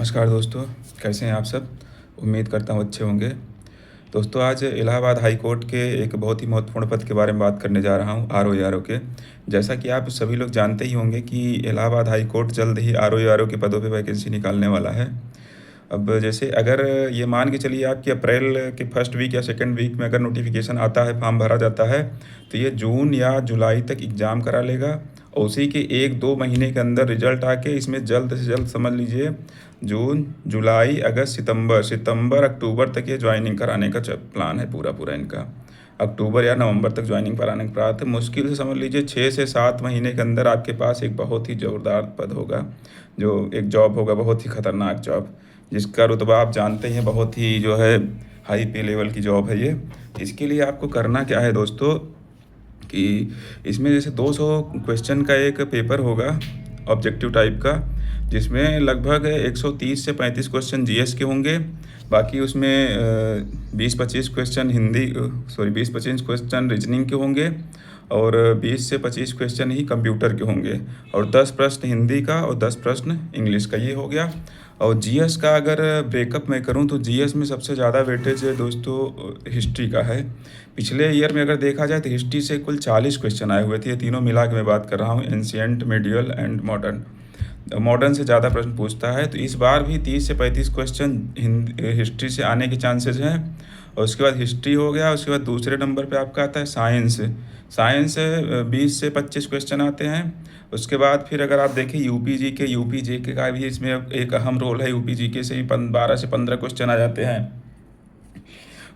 नमस्कार दोस्तों, कैसे हैं आप सब? उम्मीद करता हूँ अच्छे होंगे। दोस्तों, आज इलाहाबाद हाई कोर्ट के एक बहुत ही महत्वपूर्ण पद के बारे में बात करने जा रहा हूँ, आरओ एआरओ के। जैसा कि आप सभी लोग जानते ही होंगे कि इलाहाबाद हाई कोर्ट जल्द ही आरओ एआरओ के पदों पे वैकेंसी निकालने वाला है। अब जैसे अगर ये मान के चलिए आप कि अप्रैल के फर्स्ट वीक या सेकंड वीक में अगर नोटिफिकेशन आता है, फॉर्म भरा जाता है, तो ये जून या जुलाई तक एग्ज़ाम करा लेगा और उसी के 1-2 महीने के अंदर रिजल्ट आके इसमें जल्द से जल्द समझ लीजिए जून, जुलाई, अगस्त, सितंबर, अक्टूबर तक ये ज्वाइनिंग कराने का प्लान है पूरा पूरा इनका। अक्टूबर या नवंबर तक ज्वाइनिंग कराने का प्लान है। मुश्किल से समझ लीजिए 6 से 7 महीने के अंदर आपके पास एक बहुत ही ज़ोरदार पद होगा, जो एक जॉब होगा, बहुत ही खतरनाक जॉब, जिसका रुतबा आप जानते ही हैं, बहुत ही जो है हाई पे लेवल की जॉब है ये। इसके लिए आपको करना क्या है दोस्तों कि इसमें जैसे 200 क्वेश्चन का एक पेपर होगा ऑब्जेक्टिव टाइप का, जिसमें लगभग 130 से 35 क्वेश्चन जीएस के होंगे। बाकी उसमें 20-25 question Hindi, sorry 20-25 question reasoning के होंगे और 20 से 25 क्वेश्चन ही कंप्यूटर के होंगे और 10 प्रश्न हिंदी का और 10 प्रश्न इंग्लिश का, ये हो गया। और जीएस का अगर ब्रेकअप मैं करूं तो जीएस में सबसे ज़्यादा वेटेज है दोस्तों हिस्ट्री का है। पिछले ईयर में अगर देखा जाए तो हिस्ट्री से कुल 40 क्वेश्चन आए हुए थे। ये तीनों मिला के मैं बात कर रहा हूँ, ancient, medial and modern. Modern से ज़्यादा प्रश्न पूछता है, तो इस बार भी 30 से 35 क्वेश्चन हिस्ट्री से आने के चांसेस हैं। और उसके बाद हिस्ट्री हो गया, उसके बाद दूसरे नंबर पे आपका आता है साइंस। साइंस 20 से 25 क्वेश्चन आते हैं। उसके बाद फिर अगर आप देखें यूपी जीके का भी इसमें एक अहम रोल है। यूपी जीके से ही 12 से 15 क्वेश्चन आ जाते हैं।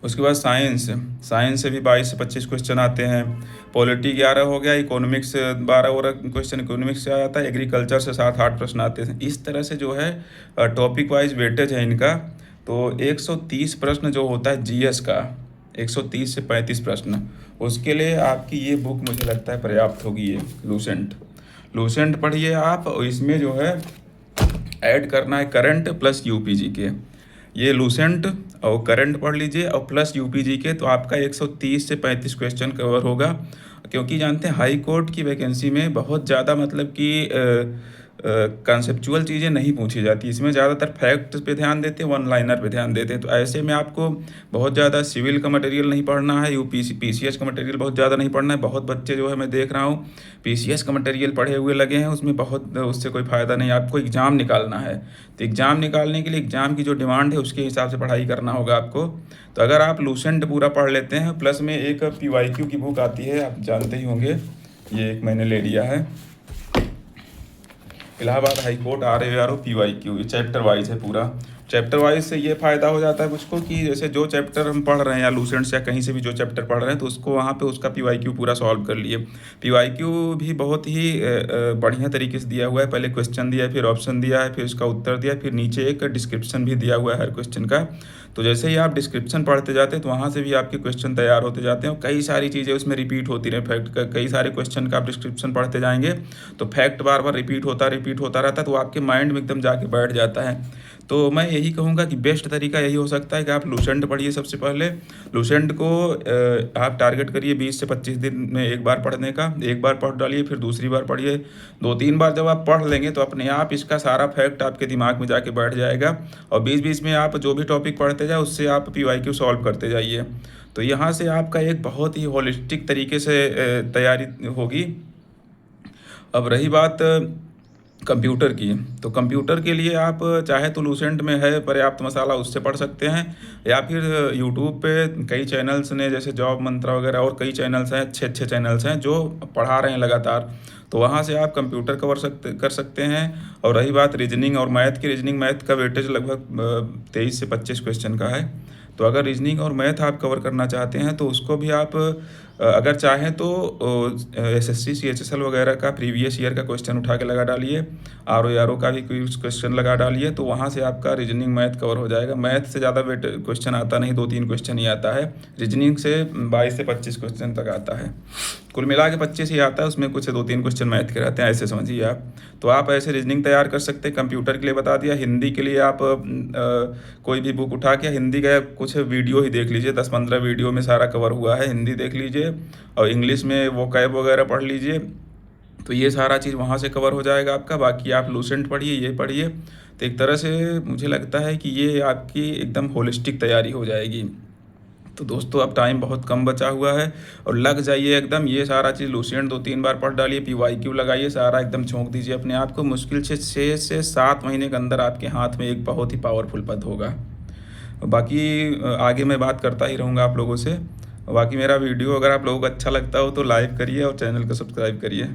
उसके बाद साइंस से भी 22 से 25 क्वेश्चन आते हैं। पॉलिटी 11 हो गया, इकोनॉमिक्स 12 और क्वेश्चन इकोनॉमिक्स से आ जाता है। एग्रीकल्चर से 7-8 प्रश्न आते हैं। इस तरह से जो है टॉपिक वाइज वेटेज है इनका। तो 130 प्रश्न जो होता है जीएस का, 130 से 35 प्रश्न, उसके लिए आपकी ये बुक मुझे लगता है पर्याप्त होगी। ये लूसेंट पढ़िए आप, और इसमें जो है ऐड करना है करंट प्लस यूपीजी के। ये लूसेंट और करंट पढ़ लीजिए और प्लस यूपीजी के, तो आपका 130 से 35 क्वेश्चन कवर होगा। क्योंकि जानते हैं हाई कोर्ट की वैकेंसी में बहुत ज़्यादा मतलब कि कॉन्सेप्चुअल चीज़ें नहीं पूछी जाती। इसमें ज़्यादातर फैक्ट पे ध्यान देते हैं, वन लाइनर पे ध्यान देते हैं। तो ऐसे में आपको बहुत ज़्यादा सिविल का मटेरियल नहीं पढ़ना है, यूपीसी पीसीएस का मटेरियल बहुत ज़्यादा नहीं पढ़ना है। बहुत बच्चे जो है मैं देख रहा हूँ पीसीएस का मटेरियल पढ़े हुए लगे हैं, उसमें बहुत, उससे कोई फ़ायदा नहीं। आपको एग्ज़ाम निकालना है, तो एग्ज़ाम निकालने के लिए एग्ज़ाम की जो डिमांड है उसके हिसाब से पढ़ाई करना होगा आपको। तो अगर आप लूसेंट पूरा पढ़ लेते हैं, प्लस में एक पीवाईक्यू की बुक आती है, आप जानते ही होंगे, ये एक मैंने ले लिया है, Allahabad high court RO PYQ, chapter wise है पूरा। चैप्टर वाइज से ये फ़ायदा हो जाता है मुझको कि जैसे जो चैप्टर हम पढ़ रहे हैं या लूसेंट से या कहीं से भी जो चैप्टर पढ़ रहे हैं, तो उसको वहाँ पे उसका पीवाईक्यू पूरा सॉल्व कर लिए। पीवाईक्यू भी बहुत ही बढ़िया तरीके से दिया हुआ है। पहले क्वेश्चन दिया है, फिर ऑप्शन दिया है, फिर उसका उत्तर दिया है, फिर नीचे एक डिस्क्रिप्शन भी दिया हुआ है हर क्वेश्चन का। तो जैसे ही आप डिस्क्रिप्शन पढ़ते जाते हैं तो वहाँ से भी आपके क्वेश्चन तैयार होते जाते हैं और कई सारी चीज़ें उसमें रिपीट होती रहे। फैक्ट का कई सारे क्वेश्चन का आप डिस्क्रिप्शन पढ़ते जाएंगे तो फैक्ट बार बार रिपीट होता रहता है, तो आपके माइंड में एकदम जाके बैठ जाता है। तो मैं यही कहूँगा कि बेस्ट तरीका यही हो सकता है कि आप लूसेंट पढ़िए सबसे पहले। लूसेंट को आप टारगेट करिए 20 से 25 दिन में एक बार पढ़ने का। एक बार पढ़ डालिए, फिर दूसरी बार पढ़िए। 2-3 बार जब आप पढ़ लेंगे तो अपने आप इसका सारा फैक्ट आपके दिमाग में जाके बैठ जाएगा और बीच बीच में आप जो भी टॉपिक पढ़ते जाए उससे आप पीवाईक्यू सॉल्व करते जाइए। तो यहाँ से आपका एक बहुत ही होलिस्टिक तरीके से तैयारी होगी। अब रही बात कंप्यूटर की, तो कंप्यूटर के लिए आप चाहे तो लूसेंट में है पर्याप्त मसाला, उससे पढ़ सकते हैं, या फिर यूट्यूब पे कई चैनल्स ने, जैसे जॉब मंत्रा वगैरह और कई चैनल्स हैं, अच्छे अच्छे चैनल्स हैं जो पढ़ा रहे हैं लगातार, तो वहाँ से आप कंप्यूटर कर सकते हैं। और रही बात रीजनिंग और मैथ की, रीजनिंग मैथ का वेटेज लगभग 23 से 25 क्वेश्चन का है। तो अगर रीजनिंग और मैथ आप कवर करना चाहते हैं तो उसको भी आप अगर चाहें तो एसएससी सीएचएसएल वगैरह का प्रीवियस ईयर का क्वेश्चन उठा के लगा डालिए, आरओ का भी कुछ क्वेश्चन लगा डालिए, तो वहाँ से आपका रीजनिंग मैथ कवर हो जाएगा। मैथ से ज़्यादा वेट क्वेश्चन आता नहीं, 2-3 क्वेश्चन ही आता है। रीजनिंग से 22 से 25 क्वेश्चन तक आता है, कुल मिला के 25 ही आता है, उसमें कुछ 2-3 क्वेश्चन मैथ के रहते हैं, ऐसे समझिए आप। तो आप ऐसे रीजनिंग तैयार कर सकते हैं। कंप्यूटर के लिए बता दिया। हिंदी के लिए आप कोई भी बुक उठा के हिंदी का कुछ वीडियो ही देख लीजिए, 10-15 वीडियो में सारा कवर हुआ है, हिंदी देख लीजिए। और इंग्लिश में वो कैब वगैरह पढ़ लीजिए। तो ये सारा चीज़ वहाँ से कवर हो जाएगा आपका। बाकी आप लूसेंट पढ़िए, ये पढ़िए, तो एक तरह से मुझे लगता है कि ये आपकी एकदम होलिस्टिक तैयारी हो जाएगी। तो दोस्तों अब टाइम बहुत कम बचा हुआ है और लग जाइए एकदम। ये सारा चीज़ लूसेंट 2-3 बार पढ़ डालिए, पीवाईक्यू लगाइए, सारा एकदम झोंक दीजिए अपने आप को। मुश्किल से 6 से 7 महीने के अंदर आपके हाथ में एक बहुत ही पावरफुल पद होगा। बाकी आगे मैं बात करता ही रहूँगा आप लोगों से। बाकी मेरा वीडियो अगर आप लोगों को अच्छा लगता हो तो लाइक करिए और चैनल को सब्सक्राइब करिए।